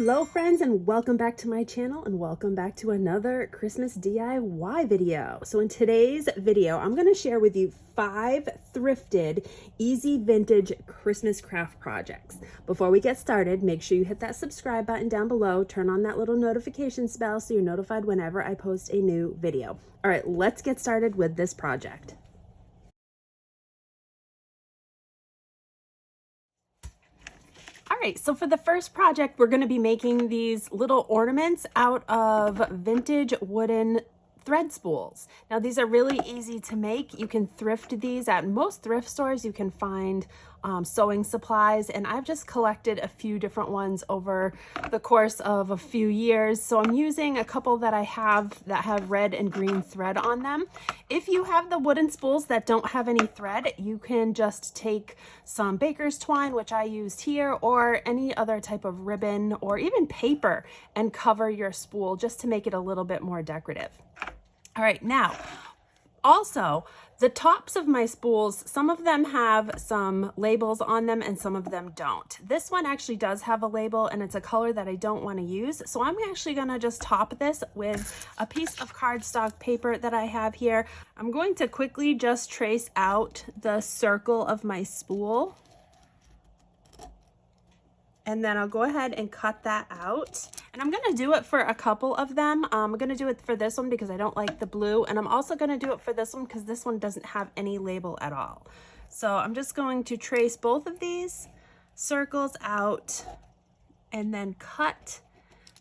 Hello friends, and welcome back to my channel, and welcome back to another Christmas DIY video. So in today's video, I'm going to share with you 5 thrifted, easy vintage Christmas craft projects. Before we get started, make sure you hit that subscribe button down below, turn on that little notification bell so you're notified whenever I post a new video. All right, let's get started with this project. All right, so for the first project, we're going to be making these little ornaments out of vintage wooden thread spools. Now, these are really easy to make. You can thrift these at most thrift stores. You can find sewing supplies, and I've just collected a few different ones over the course of a few years. So I'm using a couple that I have that have red and green thread on them. If you have the wooden spools that don't have any thread, you can just take some baker's twine, which I used here, or any other type of ribbon or even paper, and cover your spool just to make it a little bit more decorative. All right, now, also, the tops of my spools, some of them have some labels on them and some of them don't. This one actually does have a label, and it's a color that I don't want to use. So I'm actually going to just top this with a piece of cardstock paper that I have here. I'm going to quickly just trace out the circle of my spool. And then I'll go ahead and cut that out. And I'm gonna do it for a couple of them. I'm gonna do it for this one because I don't like the blue. And I'm also gonna do it for this one because this one doesn't have any label at all. So I'm just going to trace both of these circles out and then cut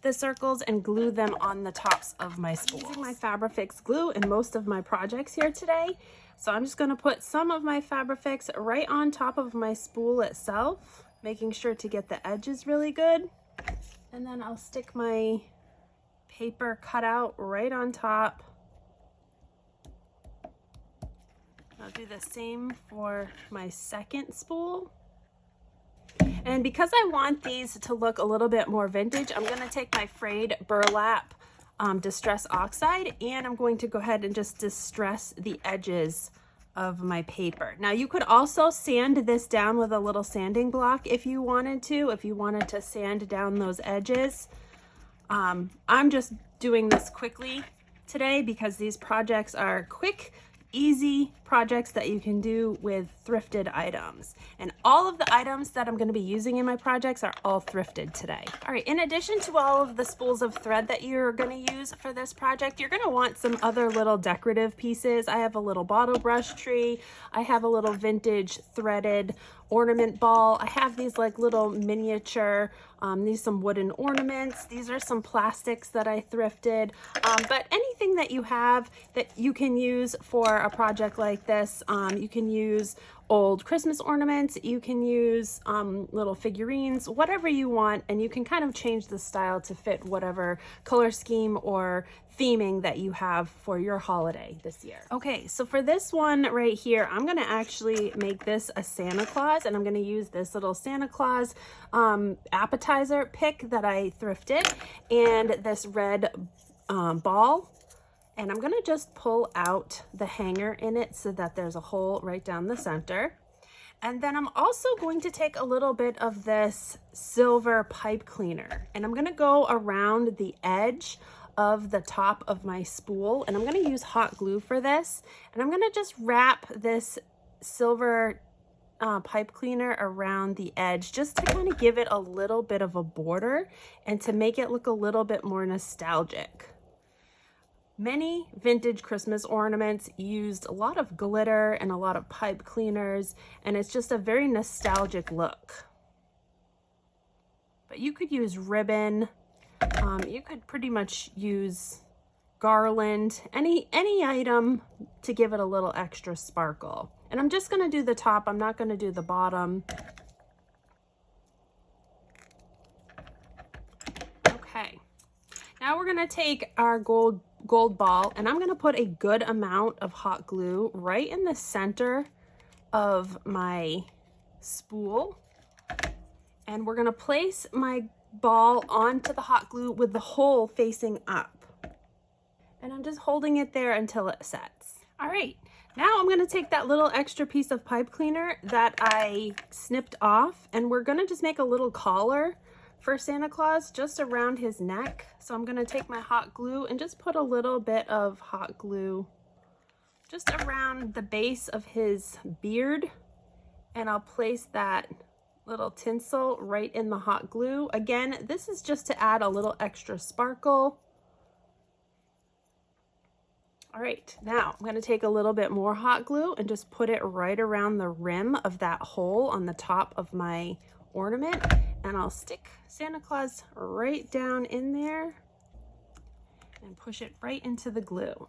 the circles and glue them on the tops of my spools. I'm using my Fabrifix glue in most of my projects here today. So I'm just gonna put some of my Fabrifix right on top of my spool itself, making sure to get the edges really good. And then I'll stick my paper cutout right on top. I'll do the same for my second spool. And because I want these to look a little bit more vintage, I'm going to take my frayed burlap distress oxide, and I'm going to go ahead and just distress the edges of my paper. Now, you could also sand this down with a little sanding block if you wanted to sand down those edges. I'm just doing this quickly today because these projects are quick, easy projects that you can do with thrifted items. And all of the items that I'm going to be using in my projects are all thrifted today. All right, in addition to all of the spools of thread that you're going to use for this project, you're going to want some other little decorative pieces. I have a little bottle brush tree. I have a little vintage threaded ornament ball. I have these like little miniature, these some wooden ornaments. These are some plastics that I thrifted, but anything that you have that you can use for a project like this. You can use old Christmas ornaments, you can use little figurines, whatever you want, and you can kind of change the style to fit whatever color scheme or theming that you have for your holiday this year. Okay, so for this one right here, I'm gonna actually make this a Santa Claus, and I'm gonna use this little Santa Claus appetizer pick that I thrifted, and this red ball. And I'm gonna just pull out the hanger in it so that there's a hole right down the center. And then I'm also going to take a little bit of this silver pipe cleaner, and I'm gonna go around the edge of the top of my spool, and I'm gonna use hot glue for this. And I'm gonna just wrap this silver pipe cleaner around the edge just to kind of give it a little bit of a border and to make it look a little bit more nostalgic. Many vintage Christmas ornaments used a lot of glitter and a lot of pipe cleaners, and it's just a very nostalgic look. But you could use ribbon, you could pretty much use garland, any item to give it a little extra sparkle. And I'm just gonna do the top, I'm not gonna do the bottom. Okay, now we're gonna take our gold ball, and I'm going to put a good amount of hot glue right in the center of my spool, and we're going to place my ball onto the hot glue with the hole facing up, and I'm just holding it there until it sets. All right, now I'm going to take that little extra piece of pipe cleaner that I snipped off, and we're going to just make a little collar for Santa Claus, just around his neck. So I'm gonna take my hot glue and just put a little bit of hot glue just around the base of his beard. And I'll place that little tinsel right in the hot glue. Again, this is just to add a little extra sparkle. All right, now I'm gonna take a little bit more hot glue and just put it right around the rim of that hole on the top of my ornament. And I'll stick Santa Claus right down in there and push it right into the glue.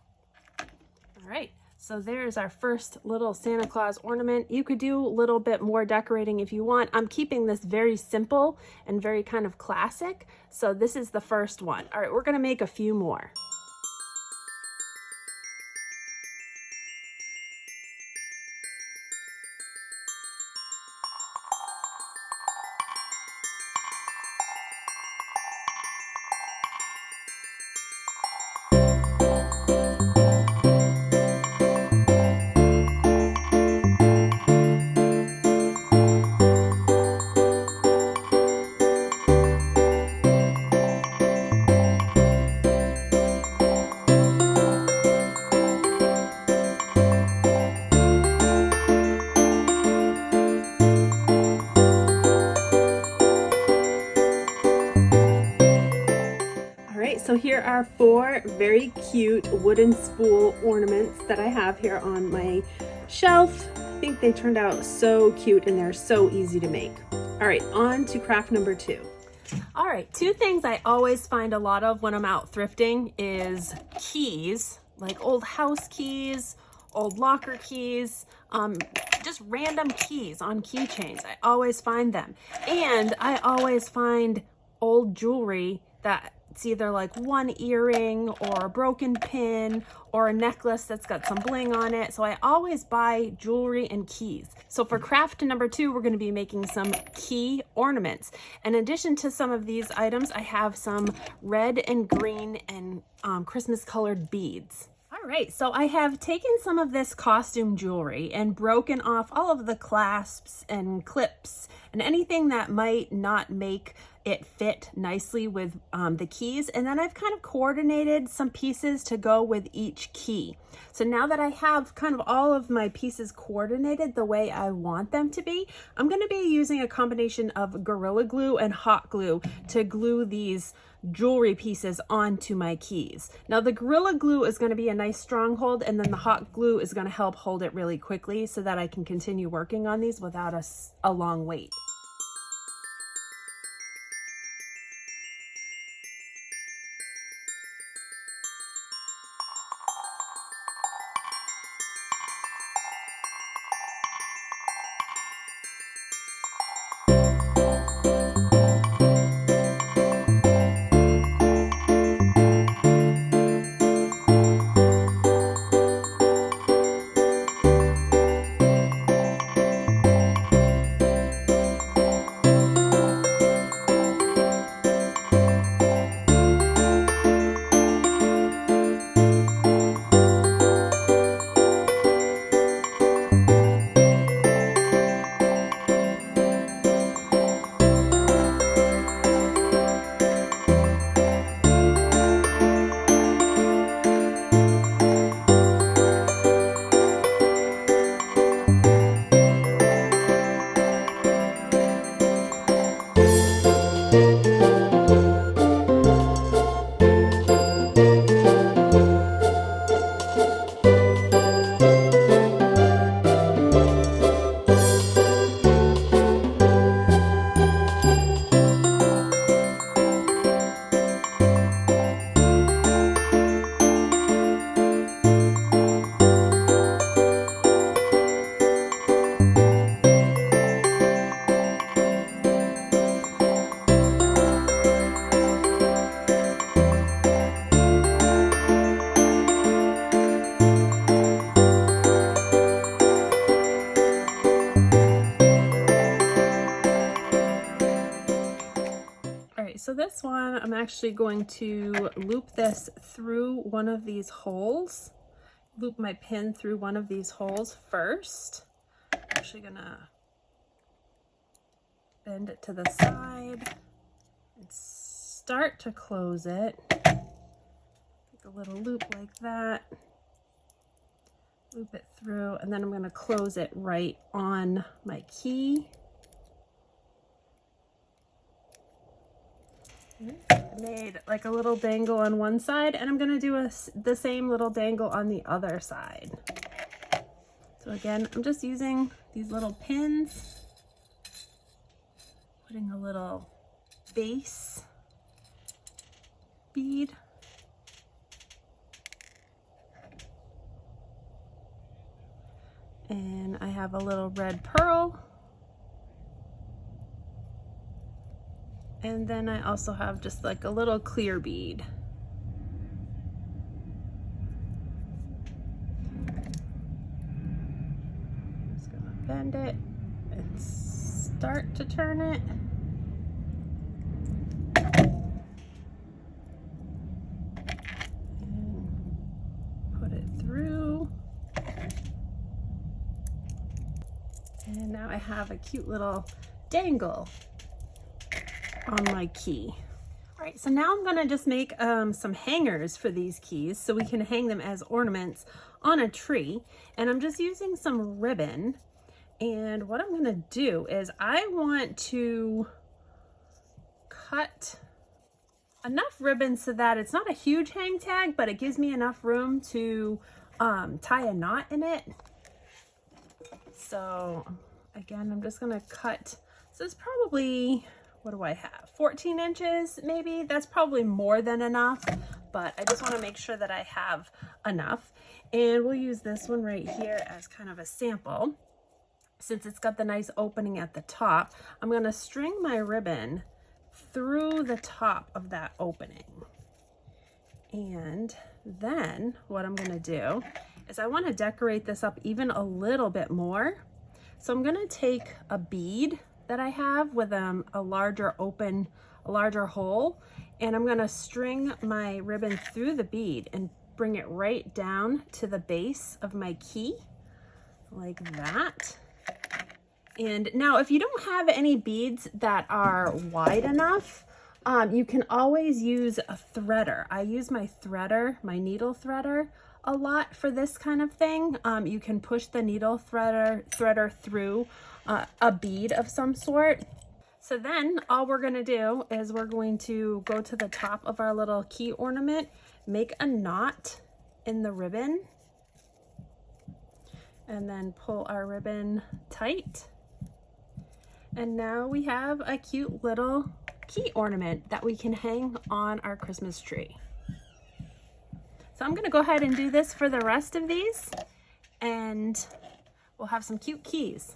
All right, so there's our first little Santa Claus ornament. You could do a little bit more decorating if you want. I'm keeping this very simple and very kind of classic. So this is the first one. All right, we're gonna make a few more. So here are 4 very cute wooden spool ornaments that I have here on my shelf. I think they turned out so cute and they're so easy to make. All right, on to craft number 2. All right, 2 things I always find a lot of when I'm out thrifting is keys, like old house keys, old locker keys, just random keys on keychains. I always find them. And I always find old jewelry that it's either like one earring or a broken pin or a necklace that's got some bling on it. So I always buy jewelry and keys. So for craft number 2, we're going to be making some key ornaments. In addition to some of these items, I have some red and green and Christmas colored beads. All right, so I have taken some of this costume jewelry and broken off all of the clasps and clips and anything that might not make it fit nicely with the keys. And then I've kind of coordinated some pieces to go with each key. So now that I have kind of all of my pieces coordinated the way I want them to be, I'm going to be using a combination of Gorilla Glue and hot glue to glue these jewelry pieces onto my keys. Now the Gorilla Glue is going to be a nice stronghold, and then the hot glue is going to help hold it really quickly so that I can continue working on these without a long wait. So this one, I'm actually going to loop this through one of these holes, loop my pin through one of these holes first. I'm actually gonna bend it to the side and start to close it. Take a little loop like that, loop it through, and then I'm going to close it right on my key. I made like a little dangle on one side, and I'm going to do the same little dangle on the other side. So again, I'm just using these little pins, putting a little base bead. And I have a little red pearl. And then I also have just like a little clear bead. I'm just gonna bend it and start to turn it. And put it through. And now I have a cute little dangle on my key. All right, so now I'm gonna just make some hangers for these keys so we can hang them as ornaments on a tree. And I'm just using some ribbon. And what I'm gonna do is I want to cut enough ribbon so that it's not a huge hang tag, but it gives me enough room to tie a knot in it. So again, I'm just gonna cut, so it's probably, what do I have? 14 inches maybe? That's probably more than enough, but I just wanna make sure that I have enough. And we'll use this one right here as kind of a sample. Since it's got the nice opening at the top, I'm gonna string my ribbon through the top of that opening. And then what I'm gonna do is I wanna decorate this up even a little bit more. So I'm gonna take a bead that I have with a larger hole, and I'm gonna string my ribbon through the bead and bring it right down to the base of my key, like that. And now if you don't have any beads that are wide enough, you can always use a threader. I use my threader, my needle threader, a lot for this kind of thing. You can push the needle threader through a bead of some sort. So then all we're gonna do is we're going to go to the top of our little key ornament, make a knot in the ribbon, and then pull our ribbon tight. And now we have a cute little key ornament that we can hang on our Christmas tree. So I'm gonna go ahead and do this for the rest of these, and we'll have some cute keys.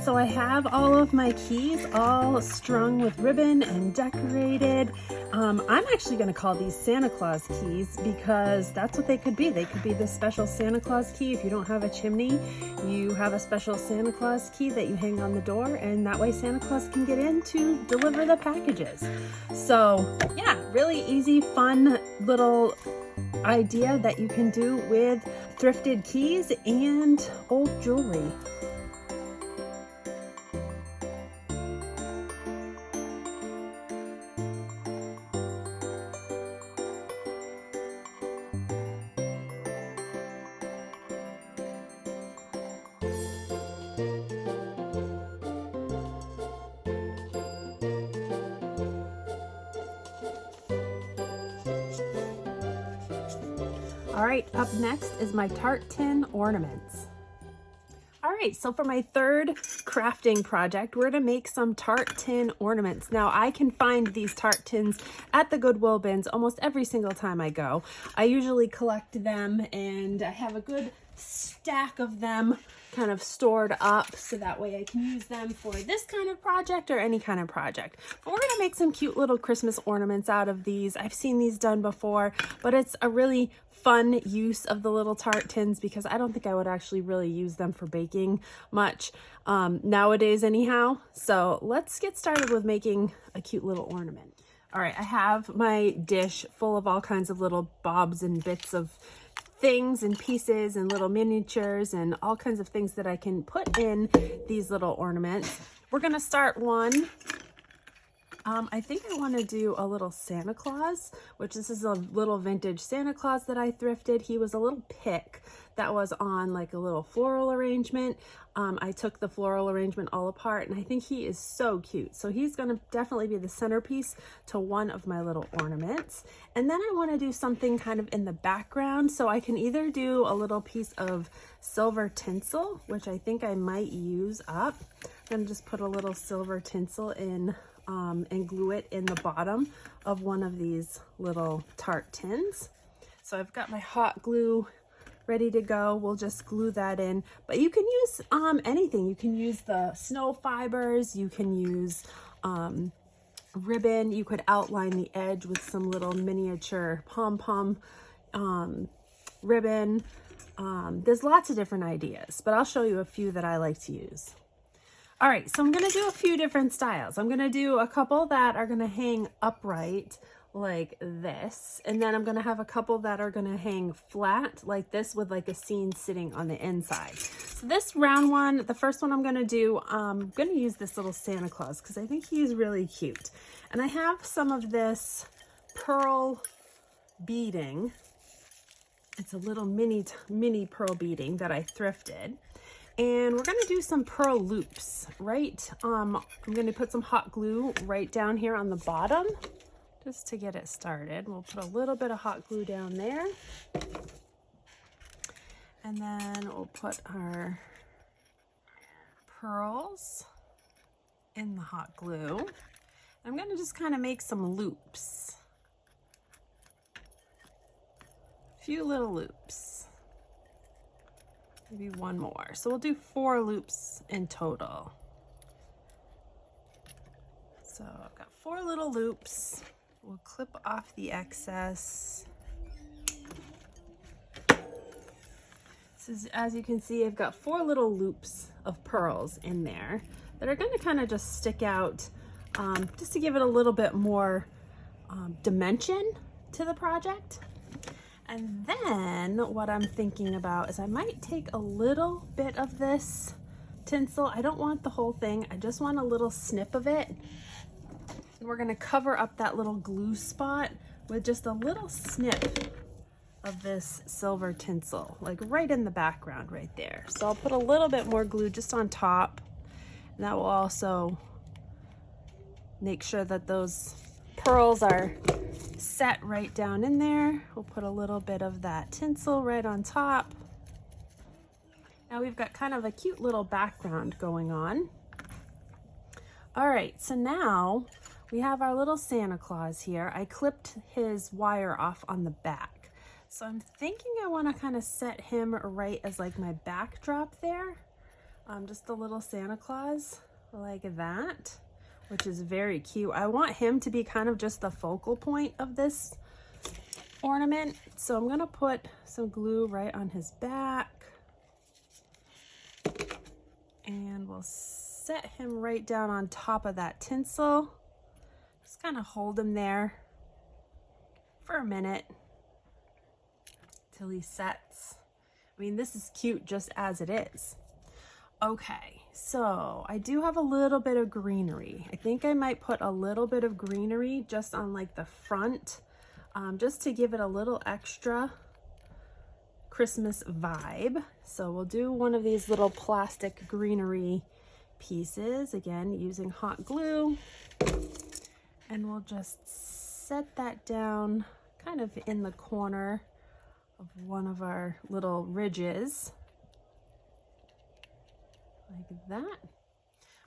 So I have all of my keys all strung with ribbon and decorated. I'm actually going to call these Santa Claus keys because that's what they could be. They could be the special Santa Claus key. If you don't have a chimney, you have a special Santa Claus key that you hang on the door, and that way Santa Claus can get in to deliver the packages. So yeah, really easy, fun little idea that you can do with thrifted keys and old jewelry. All right, up next is my Tart tin ornaments. All right, so for my third crafting project, we're gonna make some Tart tin ornaments. Now I can find these Tart tins at the Goodwill bins almost every single time I go. I usually collect them, and I have a good stack of them kind of stored up so that way I can use them for this kind of project or any kind of project. But we're gonna make some cute little Christmas ornaments out of these. I've seen these done before, but it's a really fun use of the little Tart tins because I don't think I would actually really use them for baking much nowadays anyhow. So let's get started with making a cute little ornament. All right, I have my dish full of all kinds of little bobs and bits of things and pieces and little miniatures and all kinds of things that I can put in these little ornaments. We're gonna start one. I think I want to do a little Santa Claus, which this is a little vintage Santa Claus that I thrifted. He was a little pick that was on like a little floral arrangement. I took the floral arrangement all apart and I think he is so cute. So he's going to definitely be the centerpiece to one of my little ornaments. And then I want to do something kind of in the background. So I can either do a little piece of silver tinsel, which I think I might use up. I'm going to just put a little silver tinsel in and glue it in the bottom of one of these little Tart tins. So I've got my hot glue ready to go. We'll just glue that in, but you can use anything. You can use the snow fibers, you can use ribbon, you could outline the edge with some little miniature pom-pom ribbon. There's lots of different ideas, but I'll show you a few that I like to use. All right, so I'm gonna do a few different styles. I'm gonna do a couple that are gonna hang upright like this, and then I'm gonna have a couple that are gonna hang flat like this with like a scene sitting on the inside. So this round one, the first one I'm gonna do, I'm gonna use this little Santa Claus because I think he's really cute. And I have some of this pearl beading. It's a little mini pearl beading that I thrifted. And we're gonna do some pearl loops, right? I'm gonna put some hot glue right down here on the bottom, just to get it started. We'll put a little bit of hot glue down there. And then we'll put our pearls in the hot glue. I'm gonna just kind of make some loops. A few little loops. Maybe one more. So we'll do 4 loops in total. So I've got 4 little loops. We'll clip off the excess. So as you can see, I've got 4 little loops of pearls in there that are going to kind of just stick out just to give it a little bit more dimension to the project. And then what I'm thinking about is I might take a little bit of this tinsel. I don't want the whole thing. I just want a little snip of it. And we're gonna cover up that little glue spot with just a little snip of this silver tinsel, like right in the background right there. So I'll put a little bit more glue just on top. And that will also make sure that those pearls are set right down in there. We'll put a little bit of that tinsel right on top. Now we've got kind of a cute little background going on. All right, so now we have our little Santa Claus here. I clipped his wire off on the back. So I'm thinking I want to kind of set him right as like my backdrop there. Just a little Santa Claus like that, which is very cute. I want him to be kind of just the focal point of this ornament. So I'm gonna put some glue right on his back and we'll set him right down on top of that tinsel. Just kind of hold him there for a minute till he sets. I mean, this is cute just as it is. Okay, so I do have a little bit of greenery. I think I might put a little bit of greenery just on like the front, just to give it a little extra Christmas vibe. So we'll do one of these little plastic greenery pieces, again, using hot glue. And we'll just set that down kind of in the corner of one of our little ridges. Like that,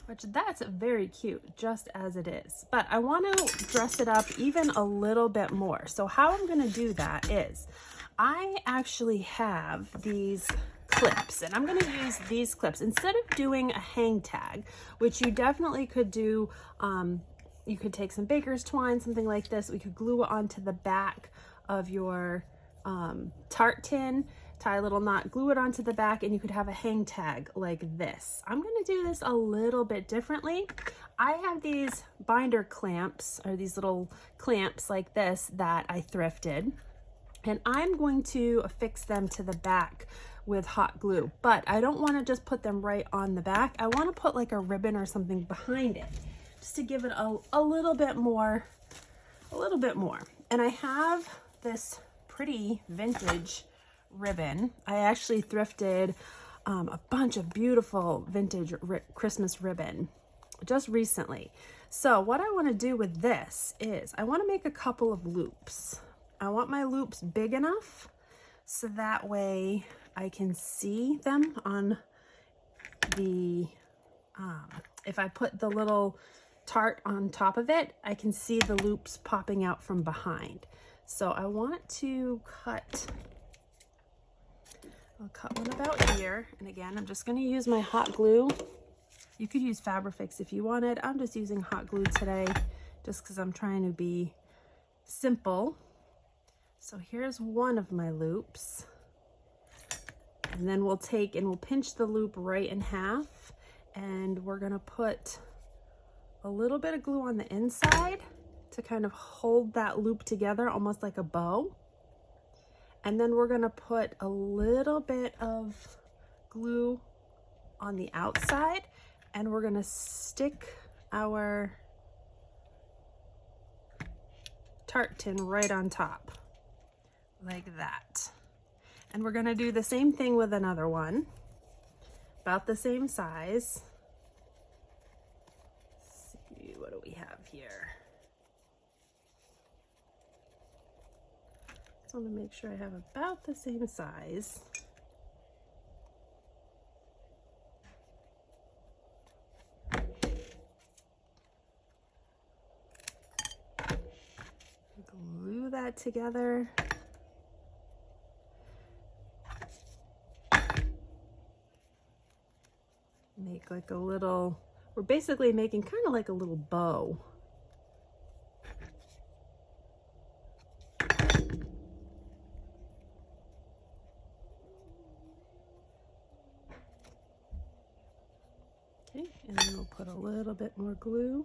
which that's very cute just as it is, but I want to dress it up even a little bit more. So how I'm going to do that is I actually have these clips, and I'm going to use these clips instead of doing a hang tag, which you definitely could do. You could take some baker's twine, something like this. We could glue it onto the back of your Tart tin, tie a little knot, glue it onto the back, and you could have a hang tag like this. I'm going to do this a little bit differently. I have these binder clamps, or these little clamps like this that I thrifted, and I'm going to affix them to the back with hot glue, but I don't want to just put them right on the back. I want to put like a ribbon or something behind it, just to give it a little bit more. And I have this pretty vintage ribbon. I actually thrifted a bunch of beautiful vintage Christmas ribbon just recently. So what I want to do with this is I want to make a couple of loops. I want my loops big enough so that way I can see them on the, if I put the little Tart on top of it, I can see the loops popping out from behind. So I want to I'll cut one about here. And again, I'm just going to use my hot glue. You could use Fabrifix if you wanted. I'm just using hot glue today just because I'm trying to be simple. So here's one of my loops. And then we'll take and we'll pinch the loop right in half, and we're going to put a little bit of glue on the inside to kind of hold that loop together, almost like a bow. And then we're going to put a little bit of glue on the outside, and we're going to stick our Tart tin right on top like that. And we're going to do the same thing with another one, about the same size. Let's see, what do we have here? Just want to make sure I have about the same size. Glue that together. Make like a little, we're basically making kind of like a little bow. Okay, and then we'll put a little bit more glue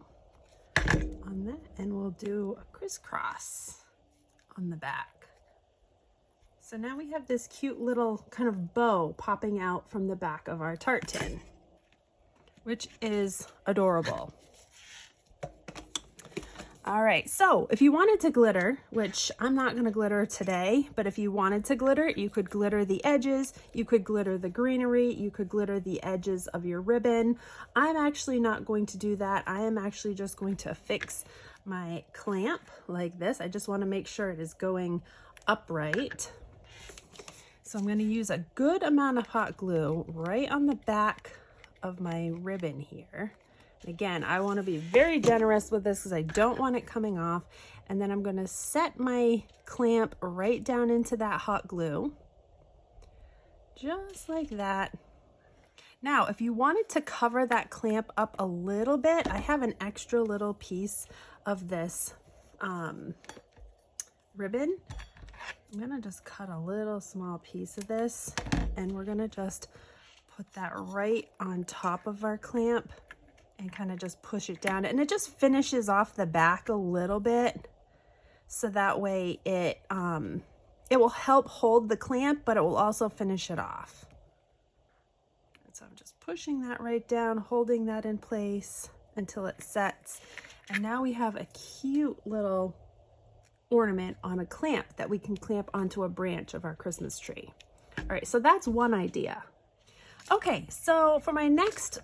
on that, and we'll do a crisscross on the back. So now we have this cute little kind of bow popping out from the back of our Tart tin, which is adorable. All right, so if you wanted to glitter, which I'm not gonna glitter today, but if you wanted to glitter, you could glitter the edges, you could glitter the greenery, you could glitter the edges of your ribbon. I'm actually not going to do that. I am actually just going to affix my clamp like this. I just wanna make sure it is going upright. So I'm gonna use a good amount of hot glue right on the back of my ribbon here. Again, I want to be very generous with this because I don't want it coming off. And then I'm going to set my clamp right down into that hot glue, just like that. Now, if you wanted to cover that clamp up a little bit, I have an extra little piece of this ribbon. I'm going to just cut a little small piece of this, and we're going to just put that right on top of our clamp and kind of just push it down. And it just finishes off the back a little bit. So that way it will help hold the clamp, but it will also finish it off. And so I'm just pushing that right down, holding that in place until it sets. And now we have a cute little ornament on a clamp that we can clamp onto a branch of our Christmas tree. All right, so that's one idea. Okay, so for my next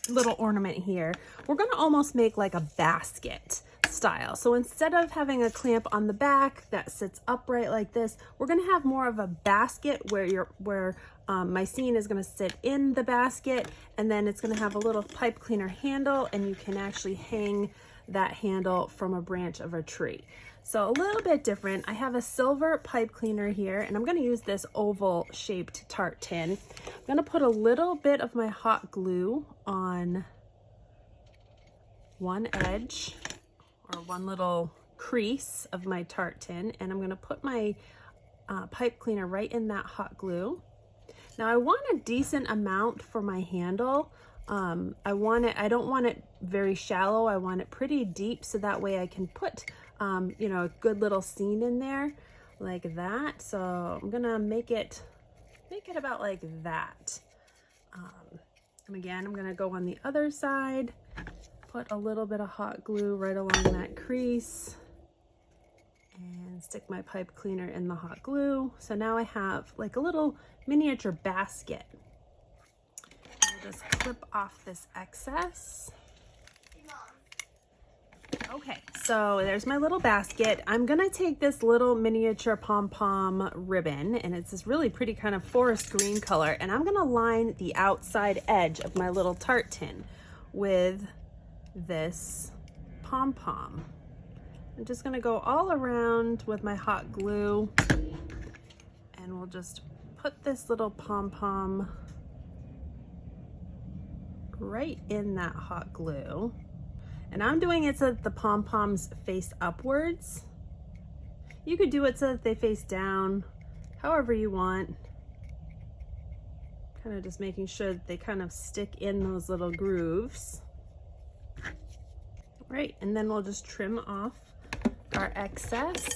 little ornament here, we're going to almost make like a basket style. So instead of having a clamp on the back that sits upright like this, we're going to have more of a basket where my scene is going to sit in the basket, and then it's going to have a little pipe cleaner handle, and you can actually hang that handle from a branch of a tree. So a little bit different. I have a silver pipe cleaner here, and I'm going to use this oval shaped Tart tin. I'm going to put a little bit of my hot glue on one edge, or one little crease of my Tart tin, and I'm going to put my pipe cleaner right in that hot glue. Now I want a decent amount for my handle. I don't want it very shallow. I want it pretty deep, so that way I can put you know, a good little scene in there like that. So I'm gonna make it about like that. And again, I'm gonna go on the other side, put a little bit of hot glue right along that crease, and stick my pipe cleaner in the hot glue. So now I have like a little miniature basket. I'll just clip off this excess. Okay, so there's my little basket. I'm gonna take this little miniature pom-pom ribbon, and it's this really pretty kind of forest green color, and I'm gonna line the outside edge of my little Tart tin with this pom-pom. I'm just gonna go all around with my hot glue, and we'll just put this little pom-pom right in that hot glue. And I'm doing it so that the pom-poms face upwards. You could do it so that they face down, however you want. Kind of just making sure that they kind of stick in those little grooves. Right, and then we'll just trim off our excess.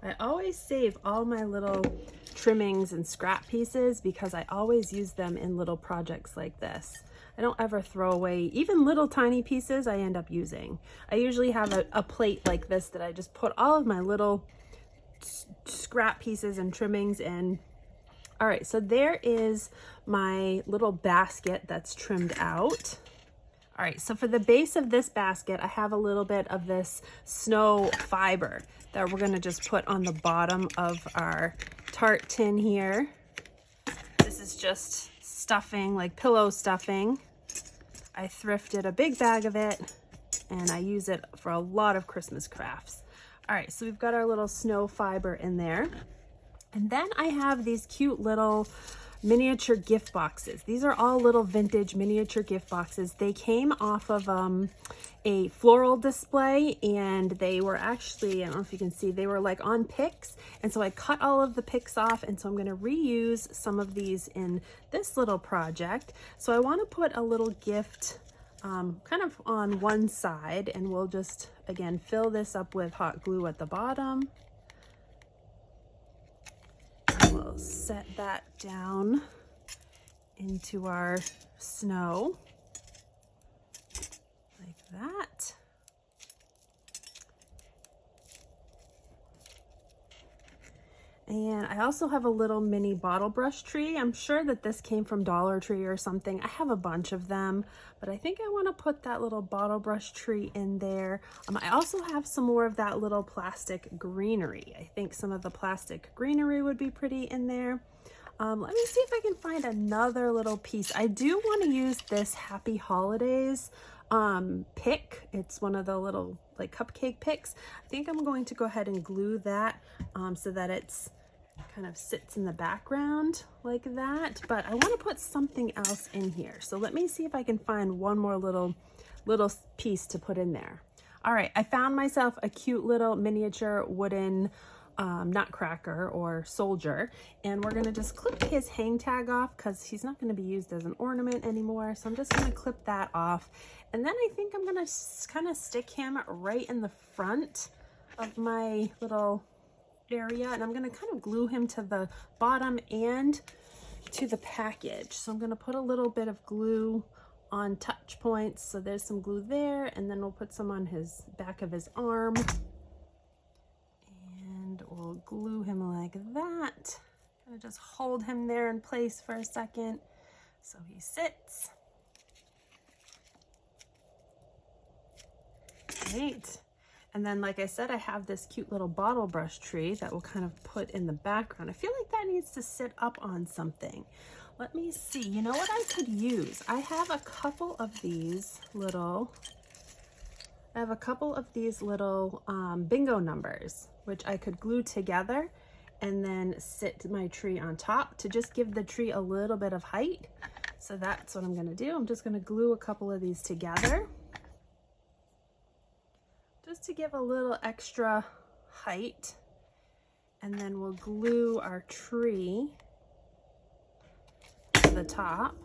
I always save all my little trimmings and scrap pieces because I always use them in little projects like this. I don't ever throw away even little tiny pieces. I end up using. I usually have a plate like this that I just put all of my little scrap pieces and trimmings in. All right, so there is my little basket that's trimmed out. All right, so for the base of this basket, I have a little bit of this snow fiber that we're gonna just put on the bottom of our Tart tin here. This is just stuffing, like pillow stuffing. I thrifted a big bag of it, and I use it for a lot of Christmas crafts. All right, so we've got our little snow fiber in there. And then I have these cute little miniature gift boxes. These are all little vintage miniature gift boxes. They came off of a floral display, and they were actually, I don't know if you can see, they were like on picks. And so I cut all of the picks off, and so I'm gonna reuse some of these in this little project. So I wanna put a little gift kind of on one side, and we'll just, again, fill this up with hot glue at the bottom. We'll set that down into our snow like that. And I also have a little mini bottle brush tree. I'm sure that this came from Dollar Tree or something. I have a bunch of them, but I think I want to put that little bottle brush tree in there. I also have some more of that little plastic greenery. I think some of the plastic greenery would be pretty in there. Let me see if I can find another little piece. I do want to use this Happy Holidays pick. It's one of the little like cupcake picks. I think I'm going to go ahead and glue that so that it's kind of sits in the background like that, but I want to put something else in here. So let me see if I can find one more little piece to put in there. All right, I found myself a cute little miniature wooden nutcracker or soldier, and we're gonna just clip his hang tag off because he's not going to be used as an ornament anymore. So I'm just going to clip that off, and then I think I'm going to kind of stick him right in the front of my little area, and I'm going to kind of glue him to the bottom and to the package. So I'm going to put a little bit of glue on touch points. So there's some glue there, and then we'll put some on his back of his arm, and we'll glue him like that. Kind of just hold him there in place for a second so he sits. Great. And then, like I said, I have this cute little bottle brush tree that we'll kind of put in the background. I feel like that needs to sit up on something. Let me see, you know what I could use? I have a couple of these little bingo numbers, which I could glue together and then sit my tree on top to just give the tree a little bit of height. So that's what I'm gonna do. I'm just gonna glue a couple of these together just to give a little extra height. And then we'll glue our tree to the top.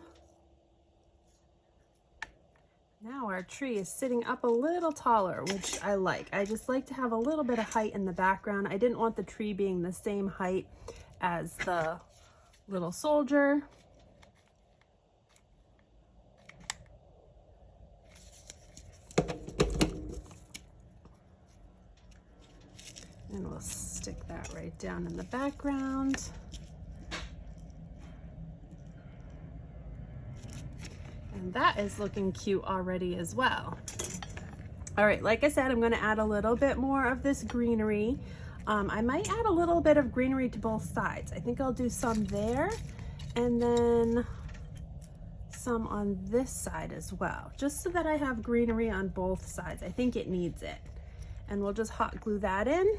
Now our tree is sitting up a little taller, which I like. I just like to have a little bit of height in the background. I didn't want the tree being the same height as the little soldier. And we'll stick that right down in the background. And that is looking cute already as well. All right, like I said, I'm gonna add a little bit more of this greenery. I might add a little bit of greenery to both sides. I think I'll do some there and then some on this side as well, just so that I have greenery on both sides. I think it needs it. And we'll just hot glue that in.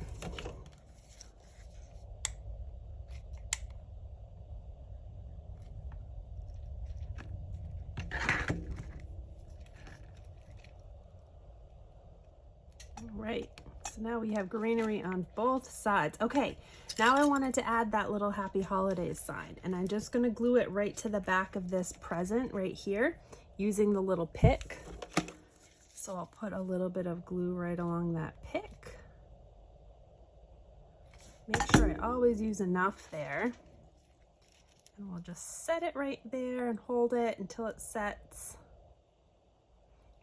Right, so now we have greenery on both sides. Okay, now I wanted to add that little happy holidays sign, and I'm just gonna glue it right to the back of this present right here using the little pick. So I'll put a little bit of glue right along that pick. Make sure I always use enough there. And we'll just set it right there and hold it until it sets.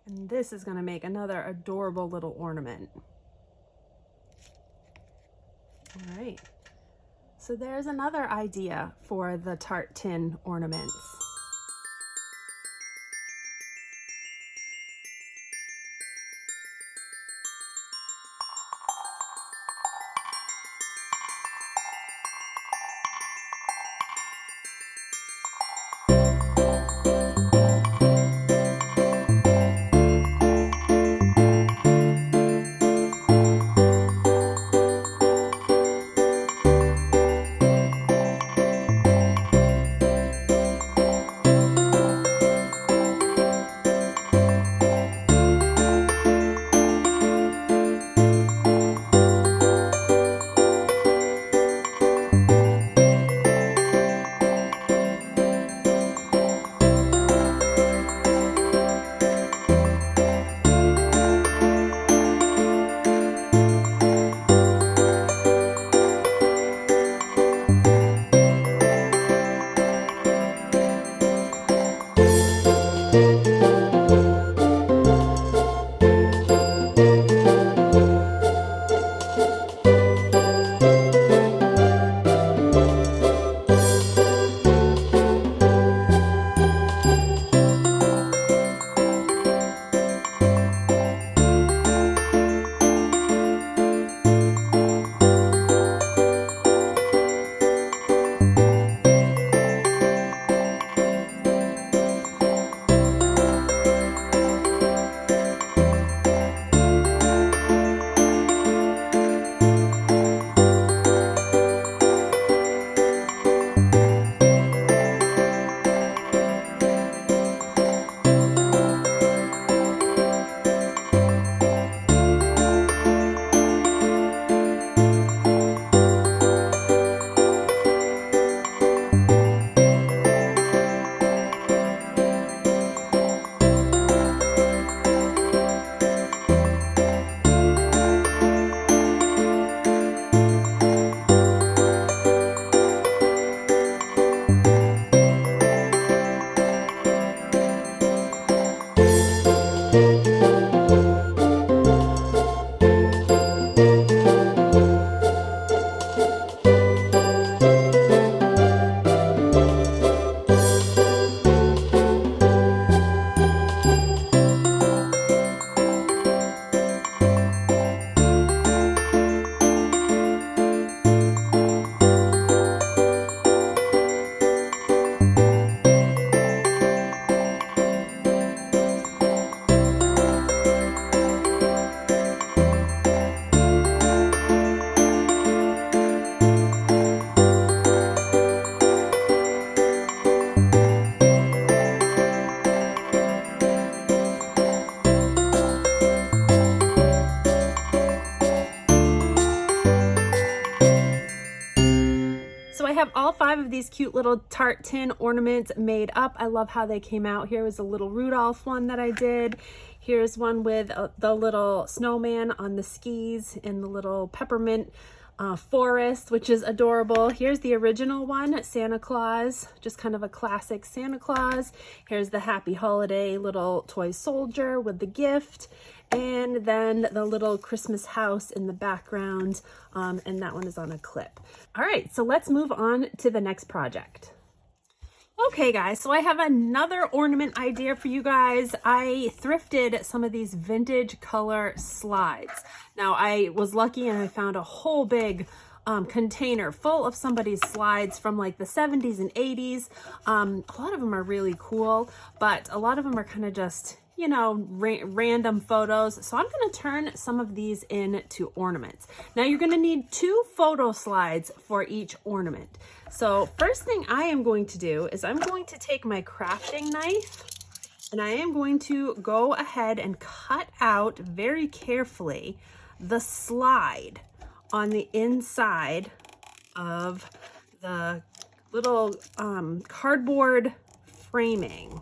And this is going to make another adorable little ornament. All right, so there's another idea for the Tart tin ornaments. all 5 of these cute little Tart tin ornaments made up. I love how they came out. Here was a little Rudolph one that I did. Here's one with the little snowman on the skis and the little peppermint forest, which is adorable. Here's the original one, Santa Claus, just kind of a classic Santa Claus. Here's the happy holiday little toy soldier with the gift, and then the little Christmas house in the background, and that one is on a clip. All right, so let's move on to the next project. Okay guys, so I have another ornament idea for you guys. I thrifted some of these vintage color slides. Now I was lucky and I found a whole big container full of somebody's slides from like the 70s and 80s. A lot of them are really cool, but a lot of them are kind of just, you know, random photos. So I'm going to turn some of these into ornaments. Now you're going to need 2 photo slides for each ornament. So first thing I am going to do is I'm going to take my crafting knife and I am going to go ahead and cut out very carefully the slide on the inside of the little cardboard framing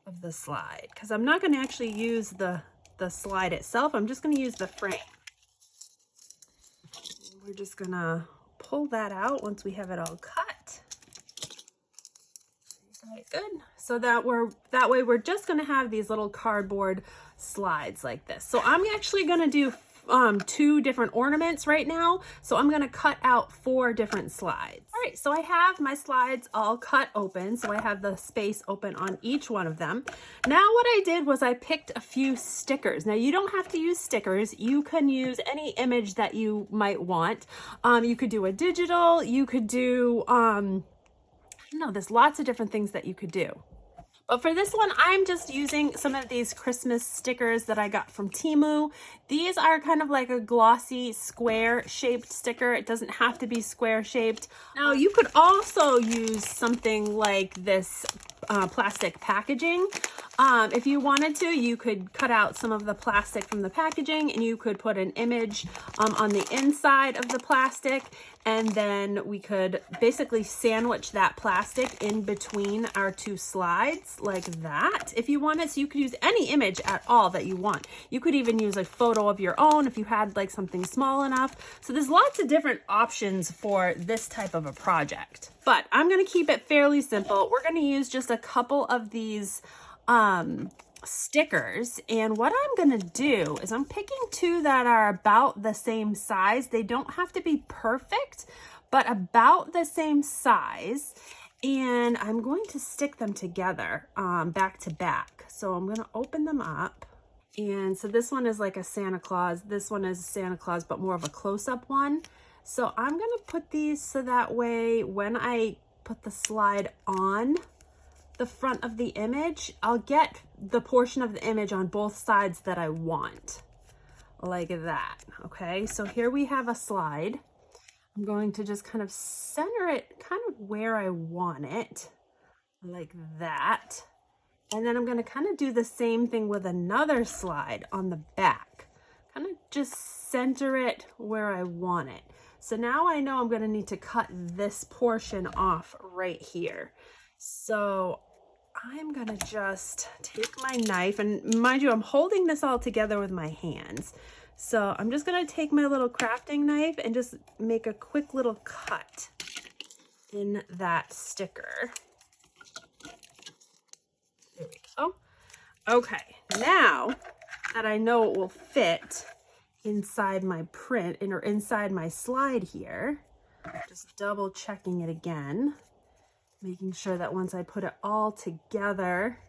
of the slide, because I'm not going to actually use the slide itself. I'm just going to use the frame. We're just going to pull that out once we have it all cut. Okay, good. So that way we're just going to have these little cardboard slides like this. So I'm actually going to do 2 different ornaments right now. So I'm going to cut out 4 different slides. All right, so I have my slides all cut open. So I have the space open on each one of them. Now what I did was I picked a few stickers. Now you don't have to use stickers. You can use any image that you might want. You could do a digital, you could do, there's lots of different things that you could do. But for this one, I'm just using some of these Christmas stickers that I got from Temu. These are kind of like a glossy square shaped sticker. It doesn't have to be square shaped. Now you could also use something like this plastic packaging. If you wanted to, you could cut out some of the plastic from the packaging and you could put an image on the inside of the plastic, and then we could basically sandwich that plastic in between our 2 slides like that if you wanted. So you could use any image at all that you want. You could even use a photo of your own if you had like something small enough. So there's lots of different options for this type of a project. But I'm going to keep it fairly simple. We're going to use just a couple of these stickers, and what I'm going to do is I'm picking 2 that are about the same size. They don't have to be perfect, but about the same size, and I'm going to stick them together back to back. So I'm going to open them up, and so this one is like a Santa Claus, this one is a Santa Claus but more of a close-up one. So I'm going to put these so that way when I put the slide on the front of the image, I'll get the portion of the image on both sides that I want, like that. Okay, so here we have a slide. I'm going to just kind of center it kind of where I want it, like that. And then I'm going to kind of do the same thing with another slide on the back, kind of just center it where I want it. So now I know I'm going to need to cut this portion off right here. So I'm going to just take my knife, and mind you, I'm holding this all together with my hands. So I'm just going to take my little crafting knife and just make a quick little cut in that sticker. There we go. Okay, now that I know it will fit inside my print or inside my slide here, just double checking it again, making sure that once I put it all together,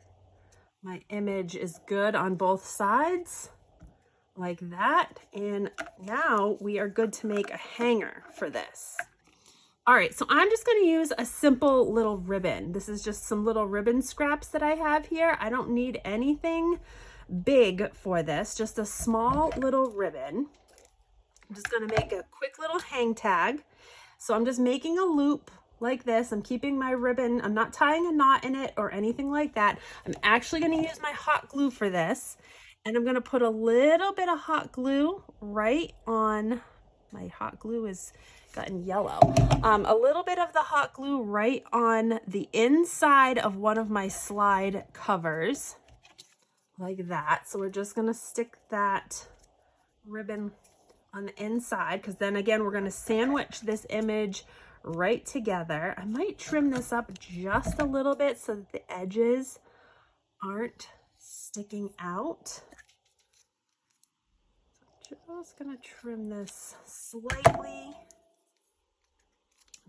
my image is good on both sides, like that. And now we are good to make a hanger for this. All right, so I'm just going to use a simple little ribbon. This is just some little ribbon scraps that I have here. I don't need anything big for this, just a small little ribbon. I'm just going to make a quick little hang tag. So I'm just making a loop like this. I'm keeping my ribbon, I'm not tying a knot in it or anything like that. I'm actually going to use my hot glue for this, and I'm going to put a little bit of hot glue right on, my hot glue is gotten yellow. A little bit of the hot glue right on the inside of one of my slide covers, like that. So we're just gonna stick that ribbon on the inside, because then again, we're gonna sandwich this image right together. I might trim this up just a little bit so that the edges aren't sticking out. So I'm just gonna trim this slightly.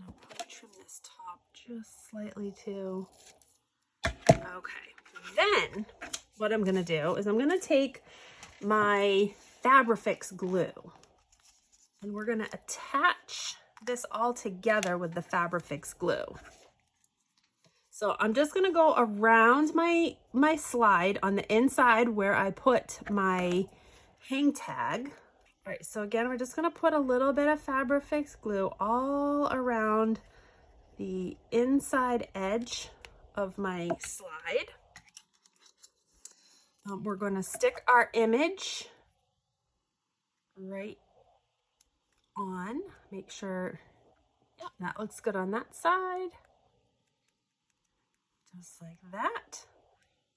I'll probably trim this top just slightly too. Okay, then what I'm gonna do is I'm gonna take my Fabrifix glue and we're gonna attach this all together with the Fabrifix glue. So I'm just gonna go around my slide on the inside where I put my hang tag. All right, so again, we're just gonna put a little bit of Fabrifix glue all around the inside edge of my slide. We're gonna stick our image right on. Make sure, yeah, that looks good on that side. Just like that.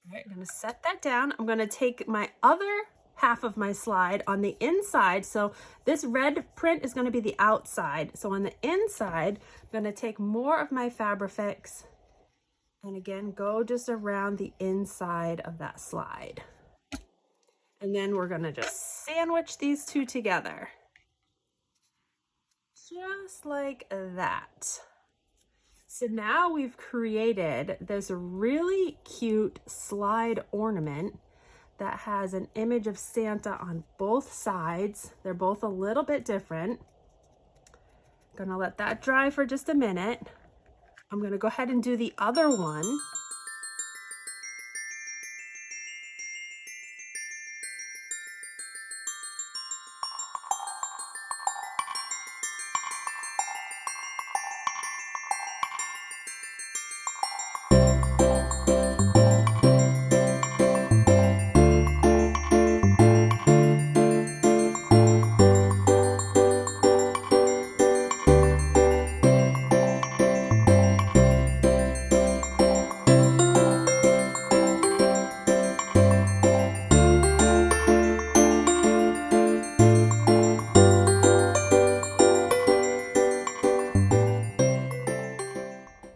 All right, I'm gonna set that down. I'm gonna take my other half of my slide on the inside. So this red print is gonna be the outside. So on the inside, I'm gonna take more of my Fabrifix and again, go just around the inside of that slide. And then we're gonna just sandwich these two together. Just like that. So now we've created this really cute slide ornament that has an image of Santa on both sides. They're both a little bit different. Gonna let that dry for just a minute. I'm gonna go ahead and do the other one.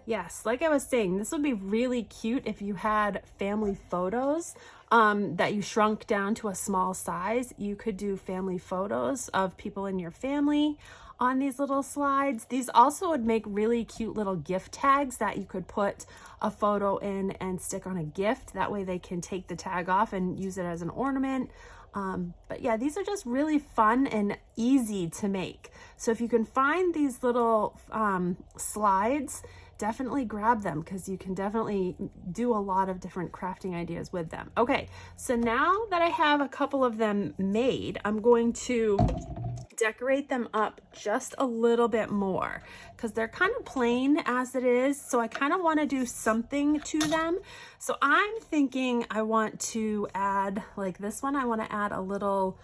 Yes, like I was saying, this would be really cute if you had family photos that you shrunk down to a small size. You could do family photos of people in your family on these little slides. These also would make really cute little gift tags that you could put a photo in and stick on a gift. That way they can take the tag off and use it as an ornament. But yeah, these are just really fun and easy to make. So if you can find these little slides, definitely grab them because you can definitely do a lot of different crafting ideas with them. Okay, so now that I have a couple of them made, I'm going to decorate them up just a little bit more because they're kind of plain as it is. So I kind of want to do something to them. So I'm thinking I want to add, like this one, I want to add a little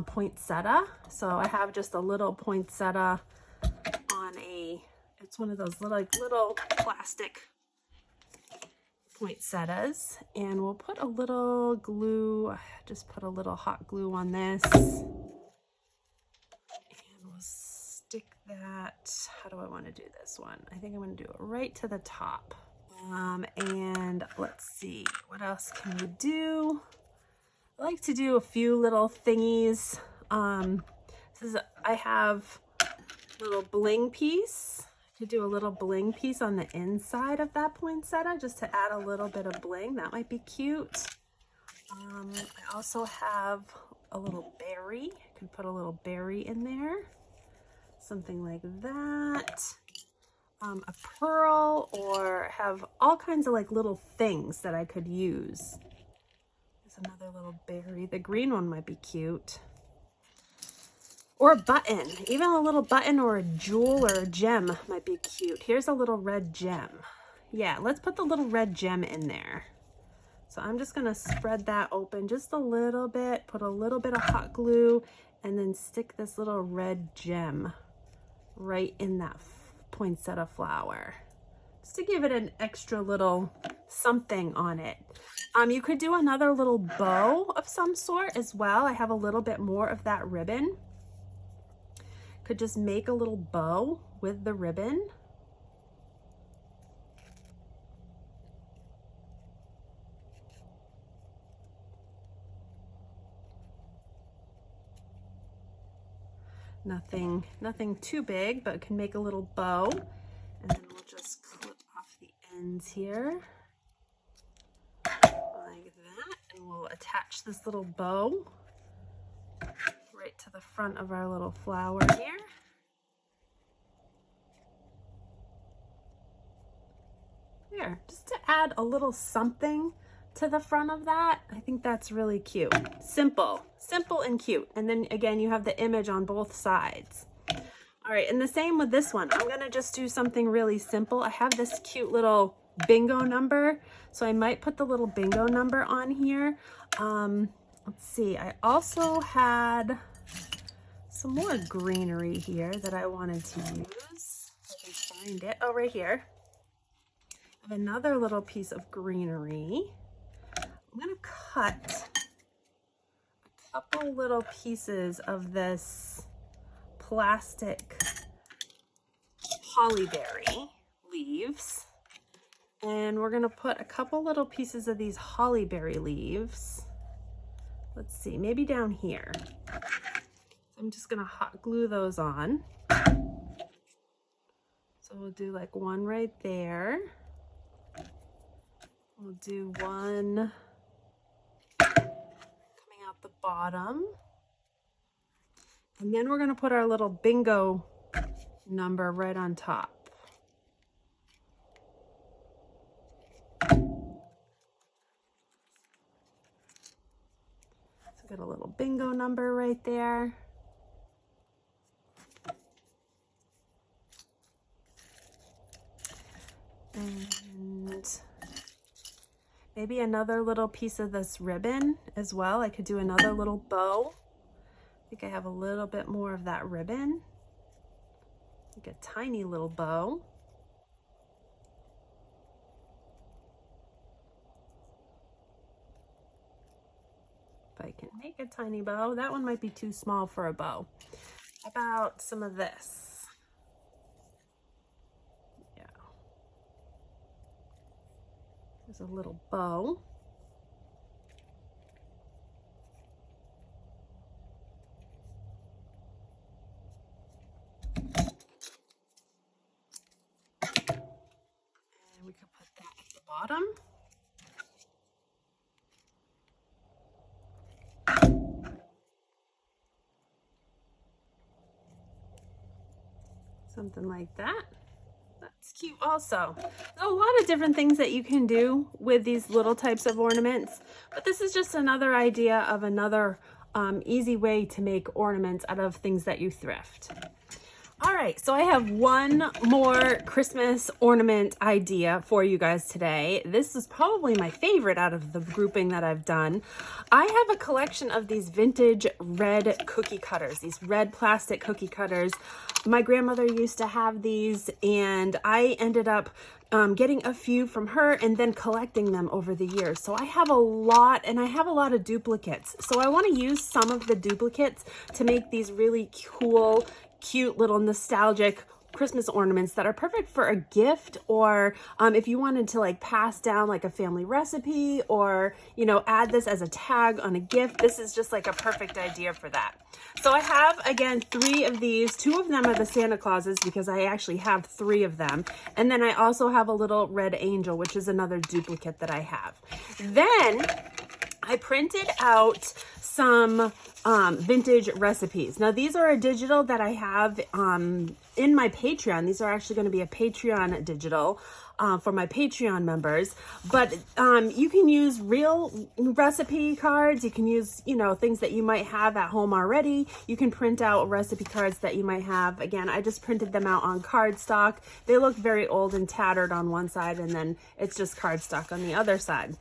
poinsettia. So I have just a little poinsettia on it's one of those little plastic poinsettias, and we'll put a little glue, just put a little hot glue on this, and we'll stick that, how do I want to do this one? I think I'm going to do it right to the top. And let's see, what else can we do? I like to do a few little thingies. I have a little bling piece. To do a little bling piece on the inside of that poinsettia just to add a little bit of bling. That might be cute. I also have a little berry. I can put a little berry in there. Something like that. A pearl, or have all kinds of like little things that I could use. There's another little berry. The green one might be cute. Or a button, even a little button or a jewel or a gem might be cute. Here's a little red gem. Yeah, let's put the little red gem in there. So I'm just gonna spread that open just a little bit, put a little bit of hot glue, and then stick this little red gem right in that poinsettia flower, just to give it an extra little something on it. You could do another little bow of some sort as well. I have a little bit more of that ribbon. Could just make a little bow with the ribbon. Nothing too big, but can make a little bow. And then we'll just clip off the ends here like that, and we'll attach this little bow right to the front of our little flower here. There, just to add a little something to the front of that. I think that's really cute. Simple and cute. And then again, you have the image on both sides. All right, and the same with this one. I'm gonna just do something really simple. I have this cute little bingo number, so I might put the little bingo number on here. Let's see, I also had some more greenery here that I wanted to use. If I can find it. Oh, right here. I have another little piece of greenery. I'm gonna cut a couple little pieces of this plastic hollyberry leaves, and we're gonna put a couple little pieces of these hollyberry leaves. Let's see, maybe down here. So I'm just gonna hot glue those on. So we'll do like one right there. We'll do one coming out the bottom. And then we're going to put our little bingo number right on top. So got a little bingo number right there. And maybe another little piece of this ribbon as well. I could do another little bow. I think I have a little bit more of that ribbon. Like a tiny little bow. If I can make a tiny bow. That one might be too small for a bow. How about some of this? Yeah. There's a little bow. We could put that at the bottom. Something like that. That's cute also. There's a lot of different things that you can do with these little types of ornaments, but this is just another idea of another easy way to make ornaments out of things that you thrift. All right, so I have one more Christmas ornament idea for you guys today. This is probably my favorite out of the grouping that I've done. I have a collection of these vintage red cookie cutters, these red plastic cookie cutters. My grandmother used to have these, and I ended up getting a few from her and then collecting them over the years. So I have a lot, and I have a lot of duplicates. So I want to use some of the duplicates to make these really cool, cute little nostalgic Christmas ornaments that are perfect for a gift, or if you wanted to like pass down like a family recipe, or you know, add this as a tag on a gift. This is just like a perfect idea for that. So I have, again, 3 of these. 2 of them are the Santa Clauses because I actually have 3 of them. And then I also have a little red angel, which is another duplicate that I have. Then I printed out some vintage recipes. Now these are a digital that I have in my Patreon. These are actually going to be a Patreon digital for my Patreon members, but you can use real recipe cards. You can use, you know, things that you might have at home already. You can print out recipe cards that you might have. Again, I just printed them out on cardstock. They look very old and tattered on one side, and then it's just cardstock on the other side.